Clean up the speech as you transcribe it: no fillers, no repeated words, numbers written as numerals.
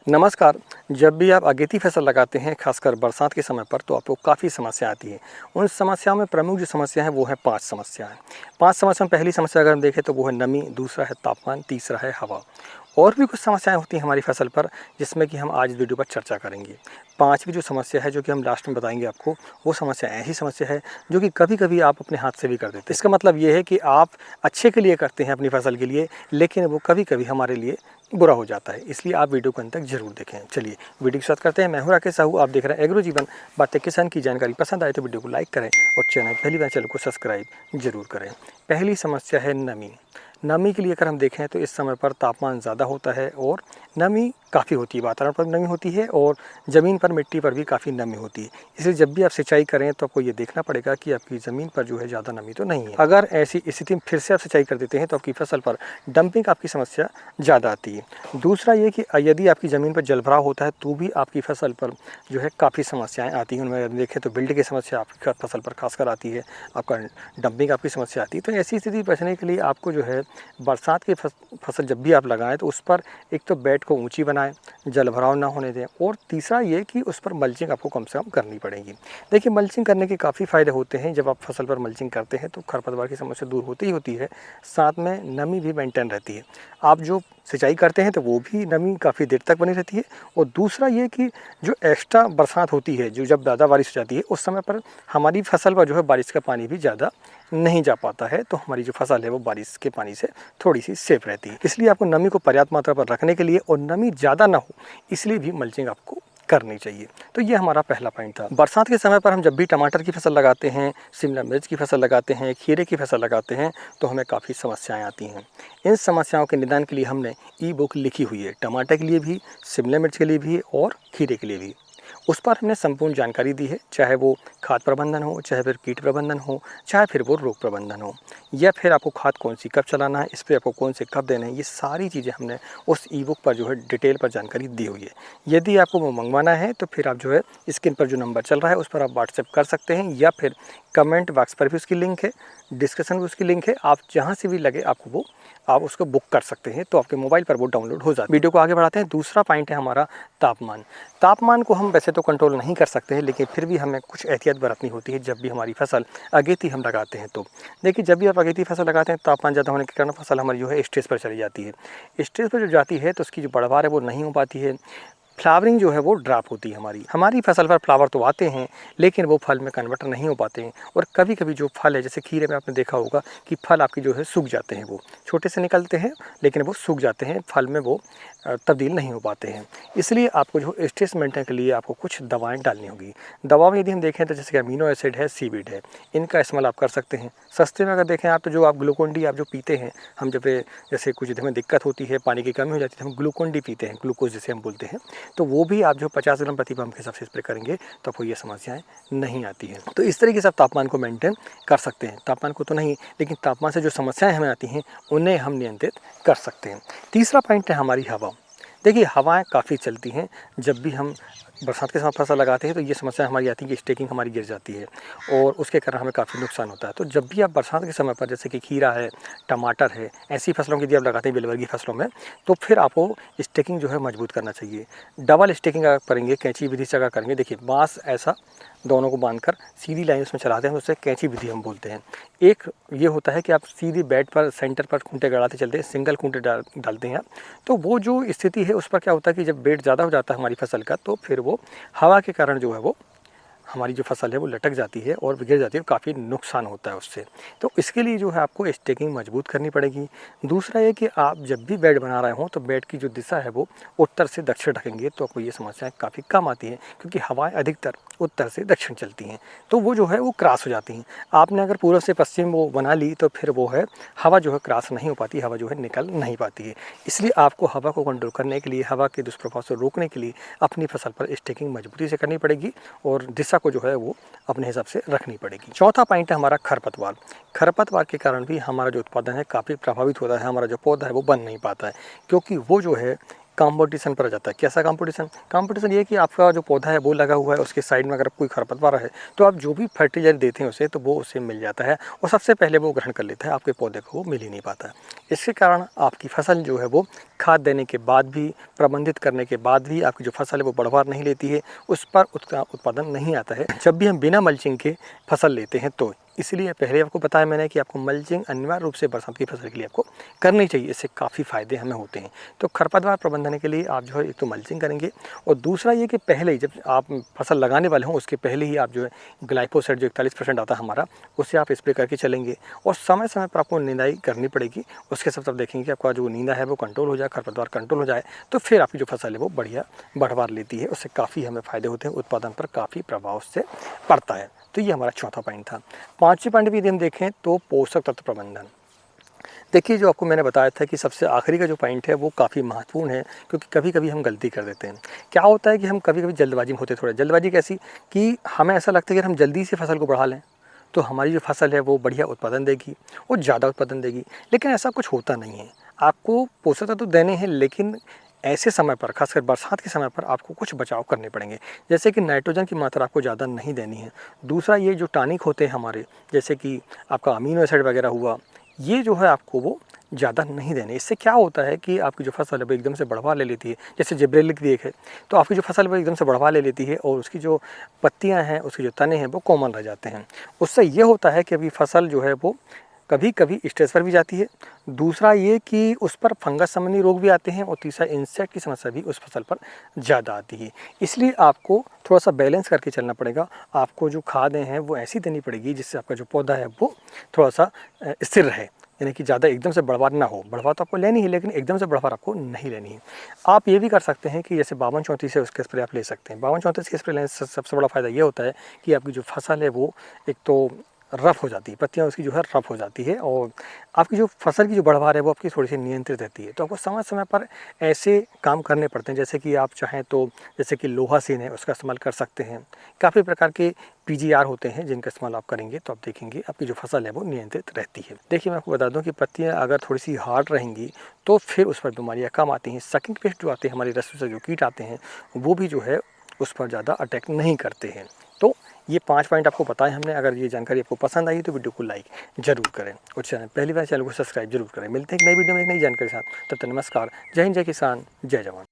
नमस्कार। जब भी आप अगेती फसल लगाते हैं, खासकर बरसात के समय पर, तो आपको काफ़ी समस्या आती है। उन समस्याओं में प्रमुख जो समस्या है वो है 5 समस्याएँ। 5 समस्या में पहली समस्या अगर हम देखें तो वो है नमी, दूसरा है तापमान, तीसरा है हवा। और भी कुछ समस्याएँ होती हैं हमारी फसल पर, जिसमें कि हम आज इस वीडियो पर चर्चा करेंगे। 5वीं जो समस्या है, जो कि हम लास्ट में बताएँगे आपको, वो समस्या ऐसी समस्या है जो कि कभी-कभी आप अपने हाथ से भी कर देते हैं। इसका मतलब ये है कि आप अच्छे के लिए करते हैं अपनी फसल के लिए, लेकिन वो कभी-कभी हमारे लिए बुरा हो जाता है। इसलिए आप वीडियो को अंत तक ज़रूर देखें। चलिए वीडियो की शुरुआत करते हैं। मैं हूं राकेश साहू, आप देख रहे हैं एग्रो जीवन। बातें किसान की जानकारी पसंद आए तो वीडियो को लाइक करें और पहली बार चैनल को सब्सक्राइब जरूर करें। पहली समस्या है नमी। नमी के लिए अगर हम देखें तो इस समय पर तापमान ज़्यादा होता है और नमी काफ़ी होती है, वातावरण पर नमी होती है और ज़मीन पर, मिट्टी पर भी काफ़ी नमी होती है। इसलिए जब भी आप सिंचाई करें तो आपको ये देखना पड़ेगा कि आपकी ज़मीन पर जो है ज़्यादा नमी तो नहीं है। अगर ऐसी स्थिति में फिर से आप सिंचाई कर देते हैं तो आपकी फसल पर डंपिंग आपकी समस्या ज़्यादा आती है। दूसरा ये कि यदि आपकी ज़मीन पर जलभराव होता है तो भी आपकी फसल पर जो है काफ़ी समस्याएँ आती हैं। उनमें अगर देखें तो बिल्ड की समस्या आपकी फसल पर खासकर आती है, आपका डंपिंग आपकी समस्या आती है। तो ऐसी स्थिति बचने के लिए आपको जो है बरसात की फसल जब भी आप लगाएं तो उस पर एक तो बेड को ऊंची बनाएं, जलभराव ना होने दें, और तीसरा ये कि उस पर मल्चिंग आपको कम से कम करनी पड़ेगी। देखिए, मल्चिंग करने के काफ़ी फ़ायदे होते हैं। जब आप फसल पर मल्चिंग करते हैं तो खरपतवार की समस्या दूर होती ही होती है, साथ में नमी भी मेंटेन रहती है। आप जो सिंचाई करते हैं तो वो भी नमी काफ़ी देर तक बनी रहती है। और दूसरा ये कि जो एक्स्ट्रा बरसात होती है, जो जब ज़्यादा बारिश हो जाती है, उस समय पर हमारी फसल पर जो है बारिश का पानी भी ज़्यादा नहीं जा पाता है, तो हमारी जो फसल है वो बारिश के पानी से थोड़ी सी सेफ रहती है। इसलिए आपको नमी को पर्याप्त मात्रा पर रखने के लिए और नमी ज़्यादा ना हो इसलिए भी मल्चिंग आपको करनी चाहिए। तो ये हमारा पहला पॉइंट था। बरसात के समय पर हम जब भी टमाटर की फसल लगाते हैं, शिमला मिर्च की फसल लगाते हैं, खीरे की फसल लगाते हैं, तो हमें काफ़ी समस्याएं आती हैं। इन समस्याओं के निदान के लिए हमने ई बुक लिखी हुई है, टमाटर के लिए भी, शिमला मिर्च के लिए भी और खीरे के लिए भी। उस पर हमने संपूर्ण जानकारी दी है, चाहे वो खाद प्रबंधन हो, चाहे फिर कीट प्रबंधन हो, चाहे फिर वो रोग प्रबंधन हो, या फिर आपको खाद कौन सी कब चलाना है, स्प्रे आपको कौन से कब देना है, ये सारी चीज़ें हमने उस ई बुक पर जो है डिटेल पर जानकारी दी हुई है। यदि आपको वो मंगवाना है तो फिर आप जो है स्क्रीन पर जो नंबर चल रहा है उस पर आप व्हाट्सएप कर सकते हैं, या फिर कमेंट बॉक्स पर भी उसकी लिंक है, डिस्क्रिप्शन में उसकी लिंक है। आप जहाँ से भी लगे आपको वो, आप उसको बुक कर सकते हैं, तो आपके मोबाइल पर वो डाउनलोड हो जाता है। वीडियो को आगे बढ़ाते हैं। दूसरा पॉइंट है हमारा तापमान। तापमान को हम वैसे तो कंट्रोल नहीं कर सकते हैं, लेकिन फिर भी हमें कुछ एहतियात बरतनी होती है जब भी हमारी फसल अगेती हम लगाते हैं। तो देखिए, जब भी आप अगेती फसल लगाते हैं, तापमान ज़्यादा होने के कारण फसल हमारी जो है स्टेज पर चली जाती है। स्टेज पर जो जाती है तो उसकी जो पैदावार है वो नहीं हो पाती है, फ्लावरिंग जो है वो ड्रॉप होती है। हमारी फसल पर फ्लावर तो आते हैं, लेकिन वो फल में कन्वर्ट नहीं हो पाते हैं। और कभी कभी जो फल है, जैसे खीरे में आपने देखा होगा कि फल आपकी जो है सूख जाते हैं, वो छोटे से निकलते हैं लेकिन वो सूख जाते हैं, फल में वो तब्दील नहीं हो पाते हैं। इसलिए आपको जो स्ट्रेस मेंटेन के लिए आपको कुछ दवाएं डालनी होगी। दवा में यदि हम देखें तो जैसे कि अमीनो एसिड है, सीवीड है, इनका इस्तेमाल आप कर सकते हैं। सस्ते में अगर देखें आप तो जो आप ग्लूकोन डी आप जो पीते हैं, हम जब जैसे कुछ हमें दिक्कत होती है, पानी की कमी हो जाती है, हम ग्लूकोन डी पीते हैं, ग्लूकोज जिसे हम बोलते हैं, तो वो भी आप जो 50 ग्राम प्रति पंप के हिसाब से स्प्रे करेंगे तो आपको ये समस्याएं नहीं आती हैं। तो इस तरीके से आप तापमान को मेंटेन कर सकते हैं। तापमान को तो नहीं, लेकिन तापमान से जो समस्याएं हमें आती हैं उन्हें हम नियंत्रित कर सकते हैं। तीसरा पॉइंट है हमारी हवा। देखिए, हवाएं काफ़ी चलती हैं। जब भी हम बरसात के समय फसल लगाते हैं तो ये समस्या हमारी आती है कि स्टेकिंग हमारी गिर जाती है और उसके कारण हमें काफ़ी नुकसान होता है। तो जब भी आप बरसात के समय पर, जैसे कि खीरा है, टमाटर है, ऐसी फसलों की यदि आप लगाते हैं बेलवर्गीय फसलों में, तो फिर आपको स्टेकिंग जो है मजबूत करना चाहिए। डबल स्टेकिंग अगर करेंगे, कैंची विधि से अगर करेंगे, देखिए बाँस ऐसा दोनों को बांधकर सीधी लाइन उसमें चलाते हैं तो उसे कैंची विधि हम बोलते हैं। एक ये होता है कि आप सीधी बेड पर सेंटर पर खूंटे गड़ाते चलते हैं, सिंगल खूंटे डालते हैं आप, तो वो जो स्थिति है उस पर क्या होता है कि जब बेड ज़्यादा हो जाता है हमारी फसल का, तो फिर वो हवा के कारण जो है वो हमारी जो फसल है वो लटक जाती है और गिर जाती है, काफ़ी नुकसान होता है उससे। तो इसके लिए जो है आपको स्टेकिंग मजबूत करनी पड़ेगी। दूसरा ये कि आप जब भी बेड बना रहे हों तो बेड की जो दिशा है वो उत्तर से दक्षिण रखेंगे तो आपको ये समस्याएं काफ़ी कम आती हैं, क्योंकि हवाएं अधिकतर उत्तर से दक्षिण चलती हैं, तो वो जो है वो क्रॉस हो जाती हैं। आपने अगर पूर्व से पश्चिम वो बना ली तो फिर वो है हवा जो है क्रॉस नहीं हो पाती, हवा जो है निकल नहीं पाती है। इसलिए आपको हवा को कंट्रोल करने के लिए, हवा के दुष्प्रभाव से रोकने के लिए अपनी फसल पर स्टेकिंग मजबूती से करनी पड़ेगी और दिशा को जो है वो अपने हिसाब से रखनी पड़ेगी। चौथा पॉइंट है हमारा खरपतवार। खरपतवार के कारण भी हमारा जो उत्पादन है काफ़ी प्रभावित होता है, हमारा जो पौधा है वो बन नहीं पाता है, क्योंकि वो जो है कंपटीशन पर आ जाता है। कैसा कंपटीशन? कंपटीशन ये है कि आपका जो पौधा है वो लगा हुआ है, उसके साइड में अगर कोई खरपतवार है तो आप जो भी फर्टिलाइजर देते हैं उसे, तो वो उसे मिल जाता है और सबसे पहले वो ग्रहण कर लेता है, आपके पौधे को वो मिल ही नहीं पाता है। इसके कारण आपकी फसल जो है वो खाद देने के बाद भी, प्रबंधित करने के बाद भी आपकी जो फसल है वो बढ़वार नहीं लेती है, उस पर उसका उत्पादन नहीं आता है जब भी हम बिना मल्चिंग के फसल लेते हैं तो। इसलिए पहले आपको बताया मैंने कि आपको मल्चिंग अनिवार्य रूप से बरसात की फसल के लिए आपको करनी चाहिए, इससे काफ़ी फ़ायदे हमें होते हैं। तो खरपतवार प्रबंधन के लिए आप जो है एक तो मल्चिंग करेंगे, और दूसरा ये कि पहले ही जब आप फसल लगाने वाले हों उसके पहले ही आप जो है ग्लाइफोसेट जो 41% आता है हमारा, उससे आप स्प्रे करके चलेंगे। और समय समय पर आपको निंदाई करनी पड़ेगी, उसके साथ आप देखेंगे कि आपका जो नींदा है वो कंट्रोल हो जाए, खरपतवार कंट्रोल हो जाए, तो फिर आपकी जो फसल है वो बढ़िया बढ़वार लेती है, उससे काफ़ी हमें फ़ायदे होते हैं, उत्पादन पर काफ़ी प्रभाव उससे पड़ता है। तो ये हमारा चौथा पॉइंट था। पाँचवें पॉइंट भी यदि हम देखें तो पोषक तत्व प्रबंधन। देखिए, जो आपको मैंने बताया था कि सबसे आखिरी का जो पॉइंट है वो काफ़ी महत्वपूर्ण है, क्योंकि कभी-कभी हम गलती कर देते हैं। क्या होता है कि हम कभी-कभी जल्दबाजी में होते हैं, थोड़ा जल्दबाजी कैसी कि हमें ऐसा लगता है कि हम जल्दी से फसल को बढ़ा लें तो हमारी जो फसल है वो बढ़िया उत्पादन देगी और ज़्यादा उत्पादन देगी, लेकिन ऐसा कुछ होता नहीं है। आपको पोषक तत्व तो देने हैं, लेकिन ऐसे समय पर, खासकर बरसात के समय पर आपको कुछ बचाव करने पड़ेंगे। जैसे कि नाइट्रोजन की मात्रा आपको ज़्यादा नहीं देनी है। दूसरा, ये जो टॉनिक होते हैं हमारे, जैसे कि आपका अमीनो एसिड वगैरह हुआ, ये जो है आपको वो ज़्यादा नहीं देने। इससे क्या होता है कि आपकी जो फसल है वो एकदम से बढ़वा ले लेती है। जैसे जिब्रेलिक भी एक है, तो आपकी जो फसल वो एकदम से बढ़वा ले लेती है और उसकी जो पत्तियां हैं, उसके जो तने हैं वो कोमल रह जाते हैं। उससे ये होता है कि अभी फसल जो है वो कभी कभी स्ट्रेस पर भी जाती है। दूसरा ये कि उस पर फंगस संबंधी रोग भी आते हैं, और तीसरा इंसेक्ट की समस्या भी उस फसल पर ज़्यादा आती है। इसलिए आपको थोड़ा सा बैलेंस करके चलना पड़ेगा। आपको जो खादें हैं वो ऐसी देनी पड़ेगी जिससे आपका जो पौधा है वो थोड़ा सा स्थिर रहे, यानी कि ज़्यादा एकदम से बढ़वार ना हो। बढ़वार तो आपको लेनी है, लेकिन एकदम से बढ़वार आपको नहीं लेनी है। आप ये भी कर सकते हैं कि जैसे 52-34 है उसके स्प्रे आप ले सकते हैं। 52-34 के स्प्रे लेने से सबसे बड़ा फ़ायदा ये होता है कि आपकी जो फसल है वो एक तो रफ़ हो जाती है, पत्तियाँ उसकी जो है रफ़ हो जाती है, और आपकी जो फसल की जो बढ़वार है वो आपकी थोड़ी सी नियंत्रित रहती है। तो आपको समय समय पर ऐसे काम करने पड़ते हैं, जैसे कि आप चाहें तो जैसे कि लोहासीन है उसका इस्तेमाल कर सकते हैं। काफ़ी प्रकार के पीजीआर होते हैं जिनका इस्तेमाल आप करेंगे तो आप देखेंगे आपकी जो फसल है वो नियंत्रित रहती है। देखिए, मैं आपको बता दूं कि पत्तियां अगर थोड़ी सी हार्ड रहेंगी तो फिर उस पर बीमारियां कम आती हैं। सकिंग पेस्ट जो आते हैं, हमारी रस्सों से जो कीट आते हैं, वो भी जो है उस पर ज़्यादा अटैक नहीं करते हैं। तो ये 5 पॉइंट आपको बताए हमने। अगर ये जानकारी आपको पसंद आई तो वीडियो को लाइक जरूर करें, और पहली बार चैनल को सब्सक्राइब जरूर करें। मिलते हैं एक नई वीडियो में एक नई जानकारी के साथ। तब तक नमस्कार। जय हिंद, जय किसान, जय जवान।